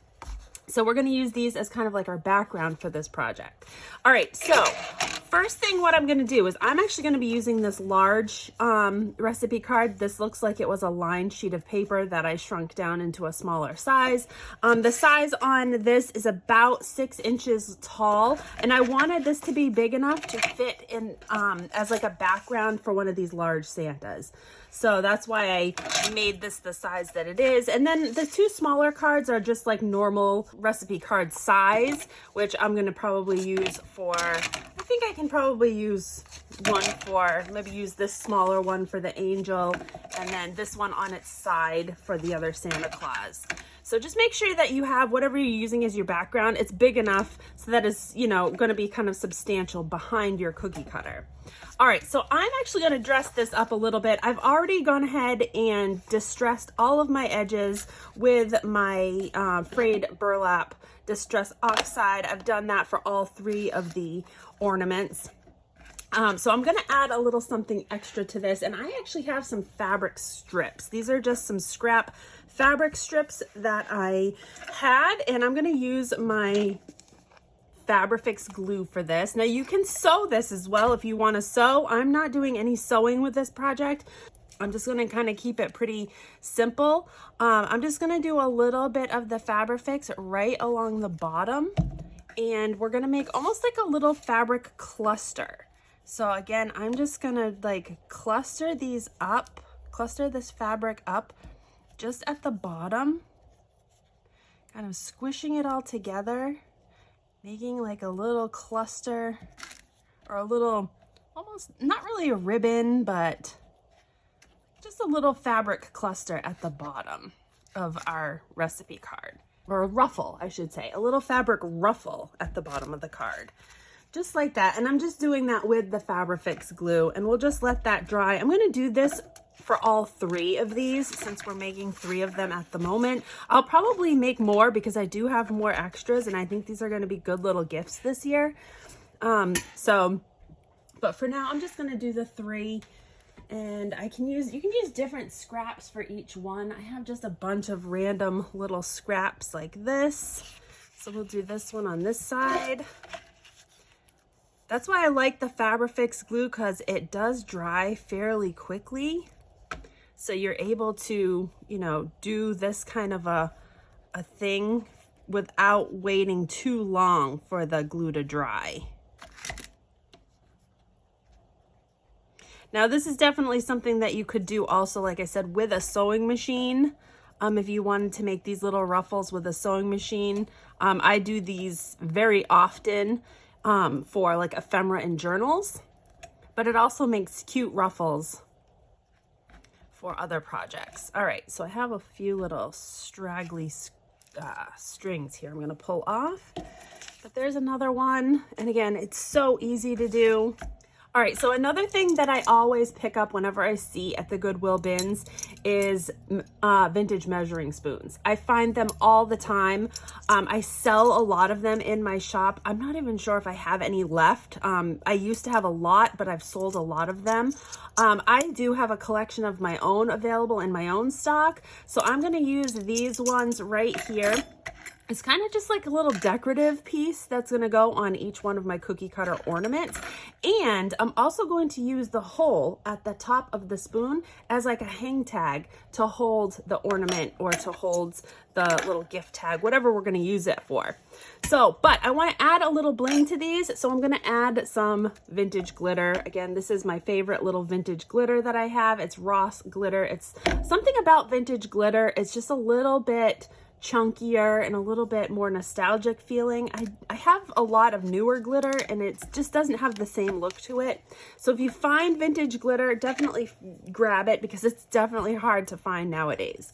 So we're going to use these as kind of like our background for this project. All right, so first thing what I'm going to do is I'm actually going to be using this large recipe card. This looks like it was a lined sheet of paper that I shrunk down into a smaller size. The size on this is about 6 inches tall, and I wanted this to be big enough to fit in as like a background for one of these large Santas. So that's why I made this the size that it is. And then the 2 smaller cards are just like normal recipe card size, which I'm going to probably use for, I think I can probably use one for, maybe use this smaller one for the angel, and then this one on its side for the other Santa Claus. So just make sure that you have whatever you're using as your background, it's big enough so that it's, you know, going to be kind of substantial behind your cookie cutter. All right, so I'm actually going to dress this up a little bit. I've already gone ahead and distressed all of my edges with my frayed burlap distress oxide. I've done that for all 3 of the ornaments. So I'm going to add a little something extra to this, and I actually have some fabric strips. These are just some scrap fabric strips that I had, and I'm going to use my Fabrifix glue for this. Now you can sew this as well if you want to sew. I'm not doing any sewing with this project. I'm just going to kind of keep it pretty simple. I'm just going to do a little bit of the Fabrifix right along the bottom, and we're going to make almost like a little fabric cluster. So again, I'm just going to like cluster these up, cluster this fabric up just at the bottom, kind of squishing it all together, making like a little cluster or a little, almost not really a ribbon, but just a little fabric cluster at the bottom of our recipe card, or a ruffle, I should say, a little fabric ruffle at the bottom of the card. Just like that. And I'm just doing that with the Fabrifix glue, and we'll just let that dry. I'm going to do this for all 3 of these since we're making 3 of them at the moment. I'll probably make more because I do have more extras, and I think these are going to be good little gifts this year. But for now, I'm just going to do the 3, and you can use different scraps for each one. I have just a bunch of random little scraps like this. So we'll do this one on this side. That's why I like the Fabrifix glue, because it does dry fairly quickly. So you're able to, you know, do this kind of a thing without waiting too long for the glue to dry. Now this is definitely something that you could do also, like I said, with a sewing machine. If you wanted to make these little ruffles with a sewing machine. I do these very often for like ephemera and journals, but it also makes cute ruffles for other projects. All right, so I have a few little straggly strings here I'm going to pull off, but there's another one, and again, it's so easy to do. All right, so another thing that I always pick up whenever I see at the Goodwill bins is vintage measuring spoons. I find them all the time. I sell a lot of them in my shop. I'm not even sure if I have any left. I used to have a lot, but I've sold a lot of them. I do have a collection of my own available in my own stock, so I'm gonna use these ones right here. It's kind of just like a little decorative piece that's going to go on each one of my cookie cutter ornaments. And I'm also going to use the hole at the top of the spoon as like a hang tag to hold the ornament, or to hold the little gift tag, whatever we're going to use it for. So, but I want to add a little bling to these. So I'm going to add some vintage glitter. Again, this is my favorite little vintage glitter that I have. It's Ross glitter. It's something about vintage glitter. It's just a little bit chunkier and a little bit more nostalgic feeling. I have a lot of newer glitter, and it just doesn't have the same look to it. So if you find vintage glitter, definitely grab it, because it's definitely hard to find nowadays.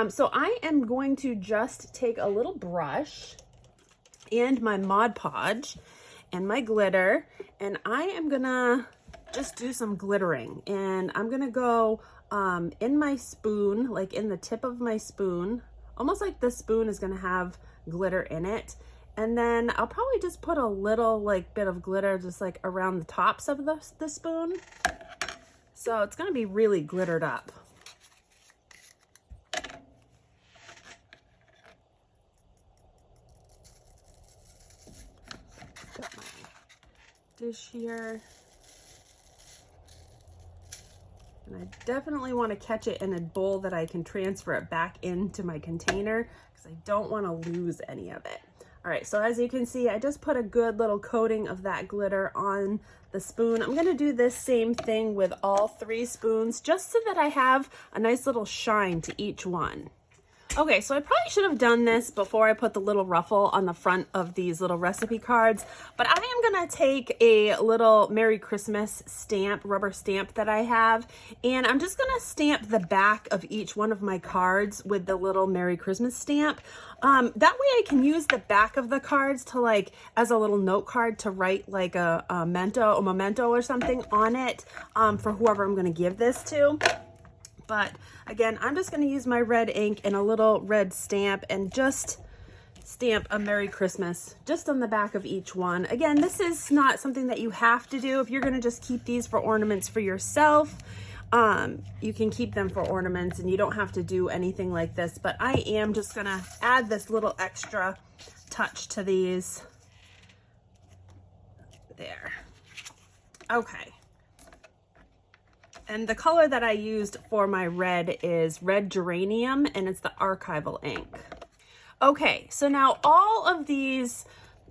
So I am going to just take a little brush and my Mod Podge and my glitter, and I am gonna just do some glittering. And I'm gonna go in my spoon, like in the tip of my spoon, almost like the spoon is going to have glitter in it. And then I'll probably just put a little like bit of glitter just like around the tops of the spoon. So it's going to be really glittered up. dish here. And I definitely want to catch it in a bowl that I can transfer it back into my container because I don't want to lose any of it. All right, so as you can see, I just put a good little coating of that glitter on the spoon. I'm gonna do this same thing with all 3 spoons just so that I have a nice little shine to each one. Okay, so I probably should have done this before I put the little ruffle on the front of these little recipe cards, but I am gonna take a little Merry Christmas stamp, rubber stamp that I have, and I'm just gonna stamp the back of each one of my cards with the little Merry Christmas stamp. That way I can use the back of the cards to like, as a little note card to write like a memento or something on it for whoever I'm gonna give this to. But again, I'm just going to use my red ink and a little red stamp and just stamp a Merry Christmas just on the back of each one. Again, this is not something that you have to do. If you're going to just keep these for ornaments for yourself, you can keep them for ornaments and you don't have to do anything like this. But I am just going to add this little extra touch to these. There. Okay. And the color that I used for my red is Red Geranium, and it's the archival ink. Okay, so now all of these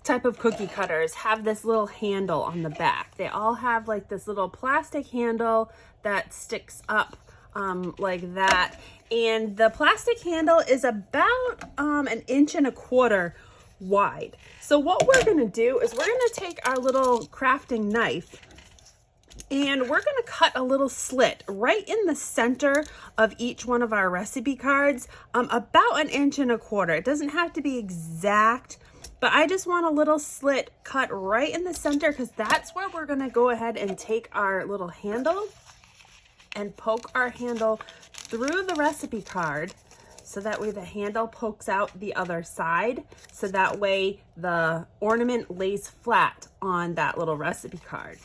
type of cookie cutters have this little handle on the back. They all have like this little plastic handle that sticks up like that. And the plastic handle is about 1.25 inches wide. So what we're gonna do is we're gonna take our little crafting knife and we're going to cut a little slit right in the center of each one of our recipe cards, about 1.25 inches. It doesn't have to be exact, but I just want a little slit cut right in the center because that's where we're going to go ahead and take our little handle and poke our handle through the recipe card. So that way the handle pokes out the other side. So that way the ornament lays flat on that little recipe card.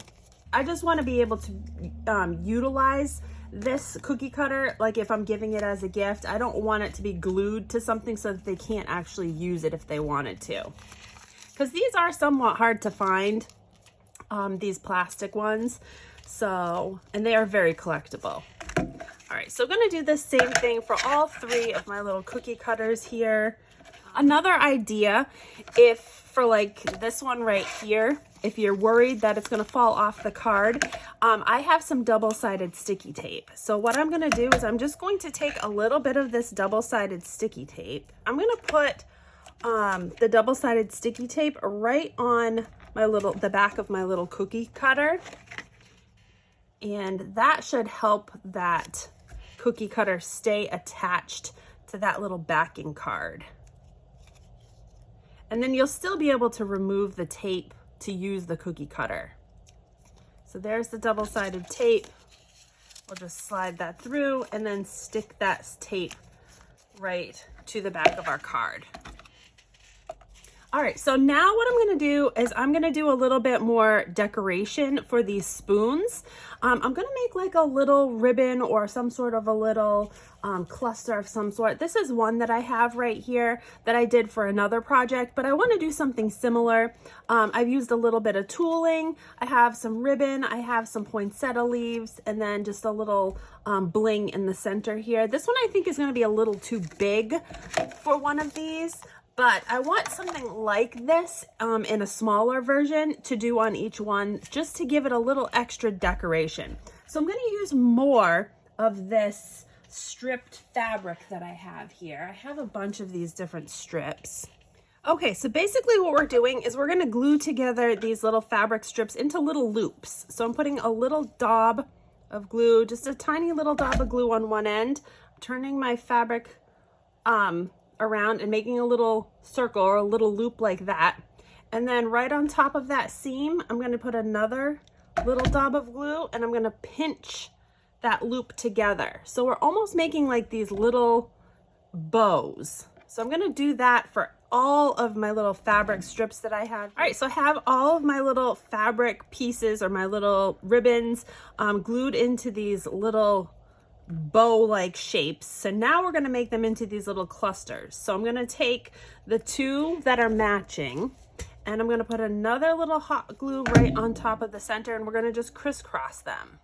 I just want to be able to utilize this cookie cutter, like if I'm giving it as a gift. I don't want it to be glued to something so that they can't actually use it if they wanted to. Because these are somewhat hard to find, these plastic ones. So, and they are very collectible. All right, so I'm going to do the same thing for all 3 of my little cookie cutters here. Another idea, if for like this one right here, if you're worried that it's going to fall off the card, I have some double-sided sticky tape. So what I'm going to do is I'm just going to take a little bit of this double-sided sticky tape. I'm going to put the double-sided sticky tape right on the back of my little cookie cutter. And that should help that cookie cutter stay attached to that little backing card. And then you'll still be able to remove the tape to use the cookie cutter. So there's the double-sided tape. We'll just slide that through and then stick that tape right to the back of our card. All right, so now what I'm gonna do is I'm gonna do a little bit more decoration for these spoons. I'm gonna make like a little ribbon or some sort of a little cluster of some sort. This is one that I have right here that I did for another project, but I wanna do something similar. I've used a little bit of tooling. I have some ribbon, I have some poinsettia leaves, and then just a little bling in the center here. This one I think is gonna be a little too big for one of these. But I want something like this in a smaller version to do on each one, just to give it a little extra decoration. So I'm going to use more of this stripped fabric that I have here. I have a bunch of these different strips. Okay, so basically what we're doing is we're going to glue together these little fabric strips into little loops. So I'm putting a little daub of glue, just a tiny little daub of glue on one end, turning my fabric around and making a little circle or a little loop like that. And then right on top of that seam, I'm going to put another little daub of glue and I'm going to pinch that loop together. So we're almost making like these little bows. So I'm going to do that for all of my little fabric strips that I have. All right, so I have all of my little fabric pieces or my little ribbons glued into these little bow-like shapes. So now we're going to make them into these little clusters. So I'm going to take the 2 that are matching And I'm gonna put another little hot glue right on top of the center, and we're gonna just crisscross them.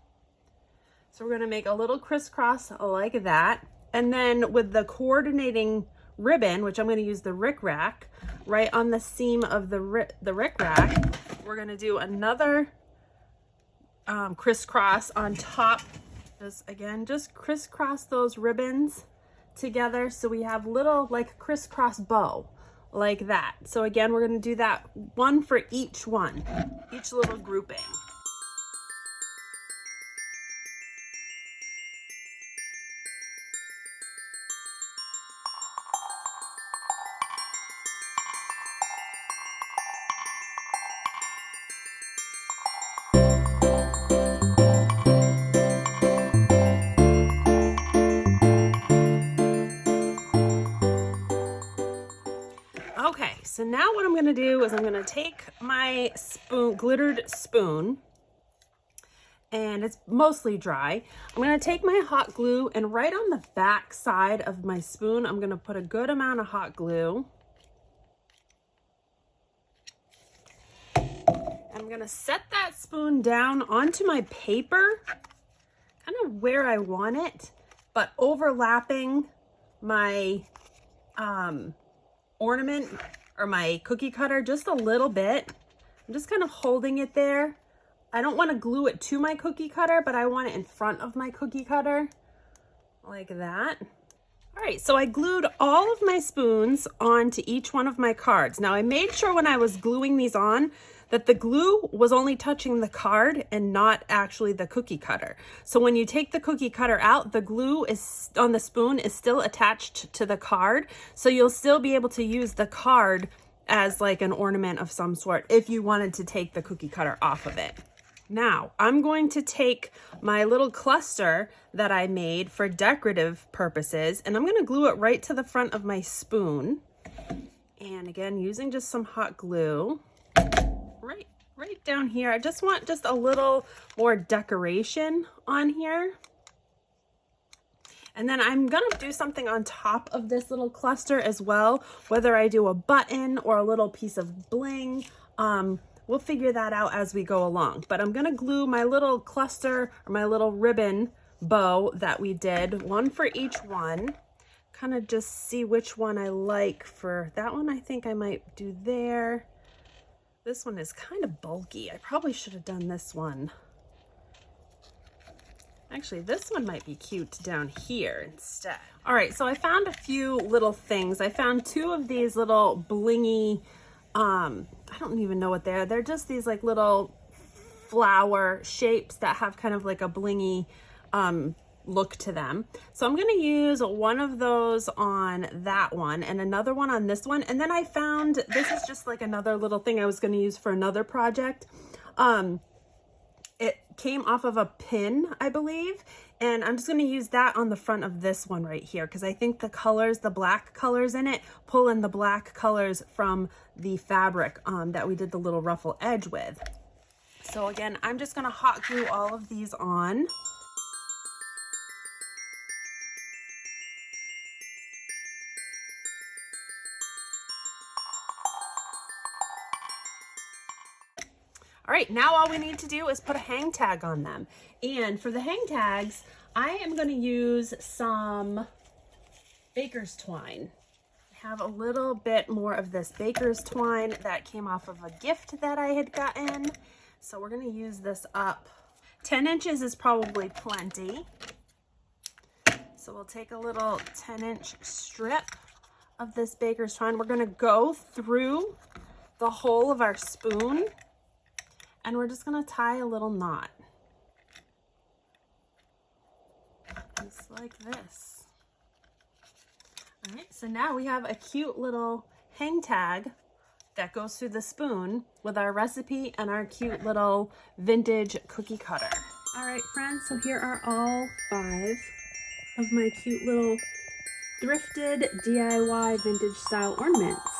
So we're gonna make a little crisscross like that. And then with the coordinating ribbon, which I'm gonna use the rickrack, right on the seam of the rickrack, we're gonna do another crisscross on top. Just crisscross those ribbons together so we have little like crisscross bow like that. So again, we're going to do that one for each one, each little grouping. Okay, so now what I'm going to do is I'm going to take my glittered spoon, and it's mostly dry. I'm going to take my hot glue, and right on the back side of my spoon, I'm going to put a good amount of hot glue. I'm going to set that spoon down onto my paper, kind of where I want it, but overlapping my ornament or my cookie cutter just a little bit. I'm just kind of holding it there. I don't want to glue it to my cookie cutter, but I want it in front of my cookie cutter like that. All right, so I glued all of my spoons onto each one of my cards. Now I made sure when I was gluing these on that the glue was only touching the card and not actually the cookie cutter. So when you take the cookie cutter out, the glue is on the spoon is still attached to the card. So you'll still be able to use the card as like an ornament of some sort if you wanted to take the cookie cutter off of it. Now I'm going to take my little cluster that I made for decorative purposes, and I'm going to glue it right to the front of my spoon. And again, using just some hot glue. Right down here. I just want just a little more decoration on here. And then I'm gonna do something on top of this little cluster as well, whether I do a button or a little piece of bling. We'll figure that out as we go along. But I'm gonna glue my little cluster or my little ribbon bow that we did, one for each one. Kind of just see which one I like for that one. I think I might do there. This one is kind of bulky. I probably should have done this one. Actually, this one might be cute down here instead. All right, so I found a few little things. I found two of these little blingy, I don't even know what they are. They're just these like little flower shapes that have kind of like a blingy look to them. So I'm going to use one of those on that one and another one on this one. And then I found, this is just like another little thing I was going to use for another project. It came off of a pin, I believe, and I'm just going to use that on the front of this one right here because I think the colors, the black colors in it, pull in the black colors from the fabric that we did the little ruffle edge with. So again, I'm just going to hot glue all of these on. All right, now all we need to do is put a hang tag on them. And for the hang tags, I am going to use some baker's twine. I have a little bit more of this baker's twine that came off of a gift that I had gotten. So we're going to use this up. 10 inches is probably plenty. So we'll take a little 10-inch strip of this baker's twine. We're going to go through the hole of our spoon. And we're just going to tie a little knot. Just like this. All right, so now we have a cute little hang tag that goes through the spoon with our recipe and our cute little vintage cookie cutter. All right, friends, so here are all 5 of my cute little thrifted DIY vintage style ornaments.